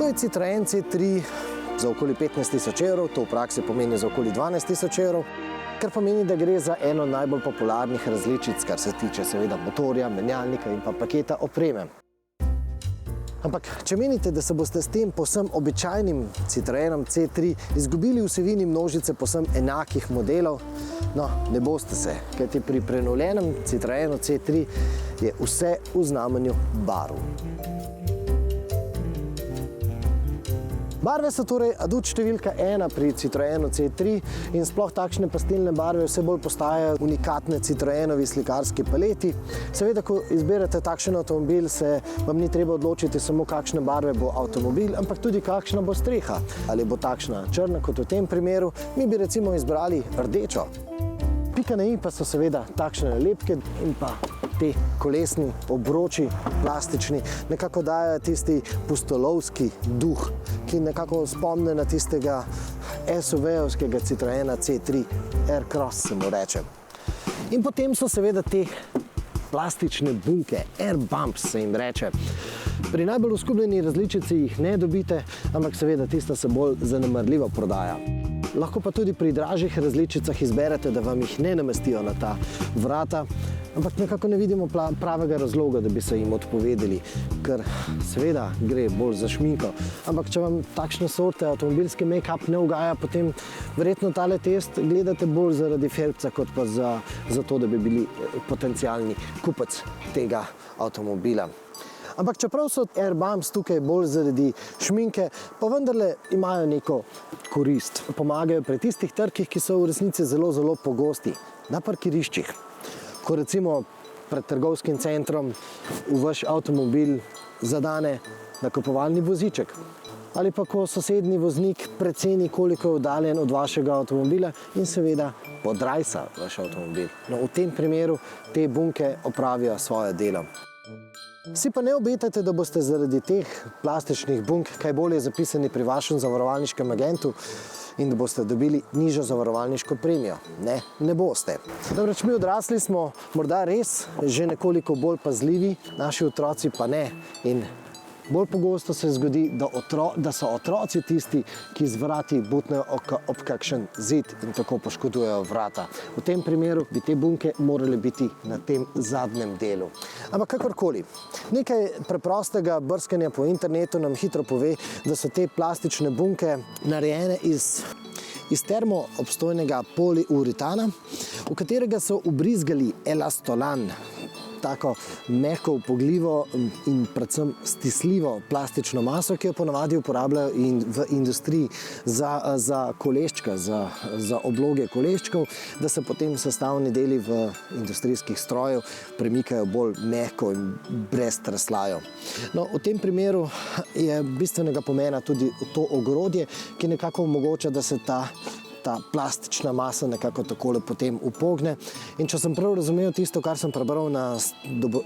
je Citroen C3 za okoli 15.000 evrov, to v praksi pomeni za okoli 12.000 evrov, kar pomeni, da gre za eno najbolj popularnih različic, kar se tiče seveda motorja, menjalnika in pa paketa opreme. Ampak, če menite, da se boste s tem povsem običajnim Citroenom C3 izgubili v vsebini množice povsem enakih modelov, no, ne boste se, kajti pri prenovljenem Citroenu C3 je vse v znamenju barv. Barve so torej adut številka 1 pri Citroenu C3 in sploh takšne pastelne barve vse bolj postajajo unikatne Citroenovi slikarski paleti. Seveda, ko izberete takšen avtomobil, se vam ni treba odločiti samo, kakšne barve bo avtomobil, ampak tudi kakšna bo streha. Ali bo takšna črna, kot v tem primeru, mi bi recimo izbrali rdečo. Pika na i pa so seveda takšne nalepke in pa te kolesni obroči, plastični, nekako dajo tisti pustolovski duh, ki nekako spomne na tistega SUV-ovskega Citroena C3 Aircross, se mu reče. In potem so seveda te plastične bunke, air bumps se jim reče. Pri najbolj oskubljeni različici jih ne dobite, ampak seveda tista se bolj zanemarljivo prodaja. Lahko pa tudi pri dražjih različicah izberete, da vam jih ne namestijo na ta vrata, ampak nekako ne vidimo pravega razloga, da bi se jim odpovedali, ker seveda gre bolj za šminko. Ampak če vam takšne sorte avtomobilski make-up ne ugaja, potem verjetno tale test gledate bolj zaradi felbca, kot pa za to, da bi bili potencialni kupec tega avtomobila. Ampak čeprav so air bumps tukaj bolj zaradi šminke, pa vendarle imajo neko korist. Pomagajo pri tistih trkih, ki so v resnici zelo, zelo pogosti. Na parkiriščih, ko recimo pred trgovskim centrom v vaš avtomobil zadane nakupovalni voziček. Ali pa ko sosednji voznik preceni, koliko je oddaljen od vašega avtomobila in seveda podrajsa vaš avtomobil. No, v tem primeru te bunke opravijo svoje delo. Si pa ne obetajte, da boste zaradi teh plastičnih bunk kaj bolje zapisani pri vašem zavarovalniškem agentu in da boste dobili nižjo zavarovalniško premijo. Ne, ne boste. Namreč mi odrasli smo morda res že nekoliko bolj pazljivi, naši otroci pa ne. In bolj pogosto se zgodi, da so otroci tisti, ki z vrati butnejo ob kakšen zid in tako poškodujejo vrata. V tem primeru bi te bunke morale biti na tem zadnjem delu. Ampak kakorkoli, nekaj preprostega brskanja po internetu nam hitro pove, da so te plastične bunke narejene iz termoobstojnega poliuretana, v katerega so ubrizgali elastolan, tako mehko, upogljivo in predvsem stisljivo plastično maso, ki jo ponavadi uporabljajo v industriji za koleščka, za obloge koleščkov, da se potem sestavni deli v industrijskih strojev premikajo bolj mehko in brez treslajo. No, v tem primeru je bistvenega pomena tudi to ogrodje, ki nekako omogoča, da se ta plastična masa nekako takole potem upogne. In če sem prav razumel tisto, kar sem prebral na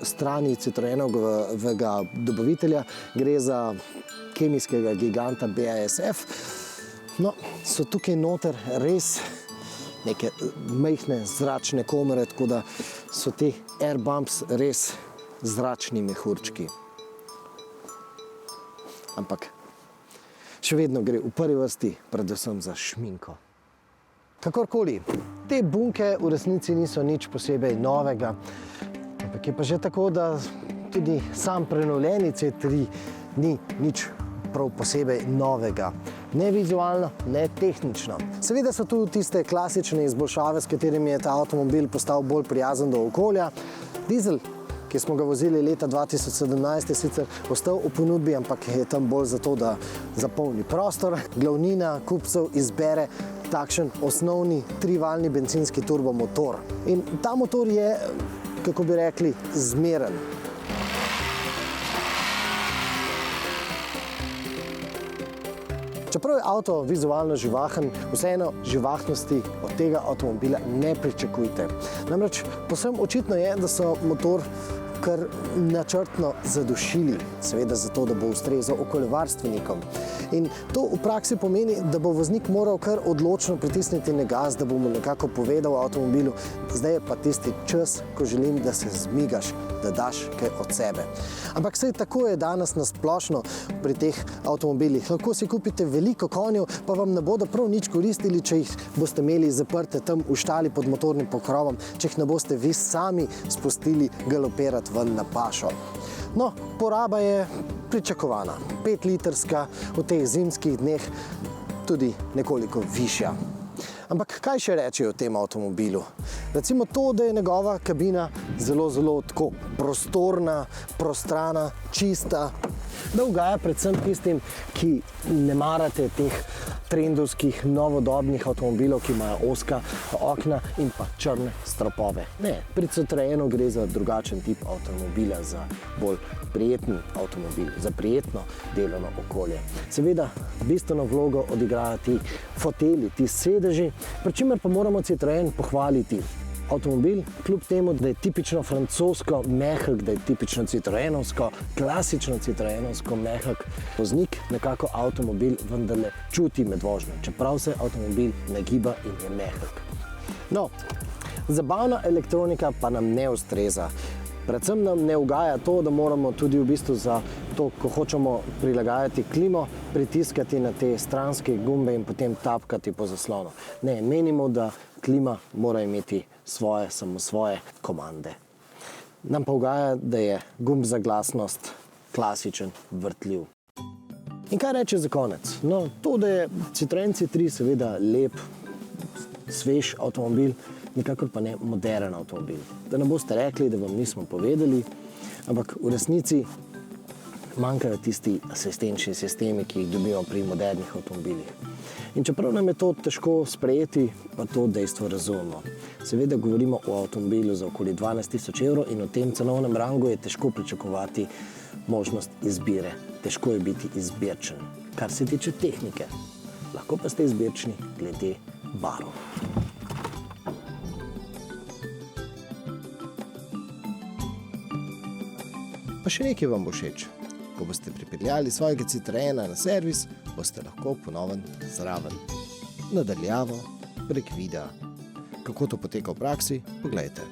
strani Citroenovega dobavitelja, gre za kemijskega giganta BASF. No, so tukaj noter res neke majhne zračne komore, tako da so te air bumps res zračni mehurčki. Ampak še vedno gre v prvi vrsti predvsem za šminko. Kakorkoli, te bunke v resnici niso nič posebej novega, ampak je pa že tako, da tudi sam prenovljeni C3 ni nič prav posebej novega. Ne vizualno, ne tehnično. Seveda so tu tiste klasične izboljšave, s katerimi je ta avtomobil postal bolj prijazen do okolja. Dizel, ki smo ga vozili leta 2017, je sicer ostal v ponudbi, ampak je tam bolj zato, da zapolni prostor. Glavnina kupcev izbere takšen osnovni trivaljni bencinski turbomotor. In ta motor je, kako bi rekli, zmeren. Čeprav je avto vizualno živahen, vseeno živahnosti od tega avtomobila ne pričakujte. Namreč povsem očitno je, da so motor kar načrtno zadušili, seveda zato, da bo ustrezal okoljevarstvenikom. In to v praksi pomeni, da bo voznik moral kar odločno pritisniti na gas, da bo mu nekako povedal avtomobilu, zdaj je pa tisti čas, ko želim, da se zmigaš, da daš kaj od sebe. Ampak saj tako je danes na splošno pri teh avtomobilih. Lahko si kupite veliko konjev, pa vam ne bodo prav nič koristili, če jih boste imeli zaprte tam v štali pod motornim pokrovom, če jih ne boste vi sami spustili galopirati ven na pašo. No, poraba je pričakovana. 5-litrska, v teh zimskih dneh tudi nekoliko višja. Ampak kaj še reči o tem avtomobilu? Recimo to, da je njegova kabina zelo tako prostorna, prostrana, čista, da ugaja predvsem tistim, ki ne marate teh trendovskih, novodobnih avtomobilov, ki imajo ozka okna in pa črne stropove. Ne, pri Citroenu gre za drugačen tip avtomobila, za bolj prijeten avtomobil, za prijetno delovno okolje. Seveda, bistveno vlogo odigrajo ti foteli, ti sedeži, pri čemer pa moramo Citroen pohvaliti. Avtomobil, kljub temu, da je tipično francosko mehek, da je tipično citroenovsko, klasično citroenovsko mehek, voznik nekako avtomobil vendarle čuti med vožnjo, čeprav se avtomobil nagiba in je mehek. No, zabavna elektronika pa nam ne ustreza. Predvsem nam ne ugaja to, da moramo tudi v bistvu za to, ko hočemo prilagajati klimo, pritiskati na te stranske gumbe in potem tapkati po zaslonu. Ne, menimo, da klima mora imeti samo svoje komande. Nam pa ugaja, da je gumb za glasnost klasičen, vrtljiv. In kaj reče za konec? No, to, da je Citroen C3 seveda lep, svež avtomobil, nikakor pa ne moderen avtomobil. Da ne boste rekli, da vam nismo povedali, ampak v resnici manjkajo tisti asistenčni sistemi, ki jih dobimo pri modernih avtomobilih. In čeprav nam je to težko sprejeti, pa to dejstvo razumemo. Seveda govorimo o avtomobilu za okoli 12 000 evrov in v tem cenovnem rangu je težko pričakovati možnost izbire. Težko je biti izbirčen, kar se tiče tehnike. Lahko pa ste izbirčni glede barv. Pa še nekaj vam bo všeč. Ko boste pripeljali svojega Citroena na servis, boste lahko ponoven zraven. Nadaljavo prek videa. Kako to poteka v praksi, poglejte.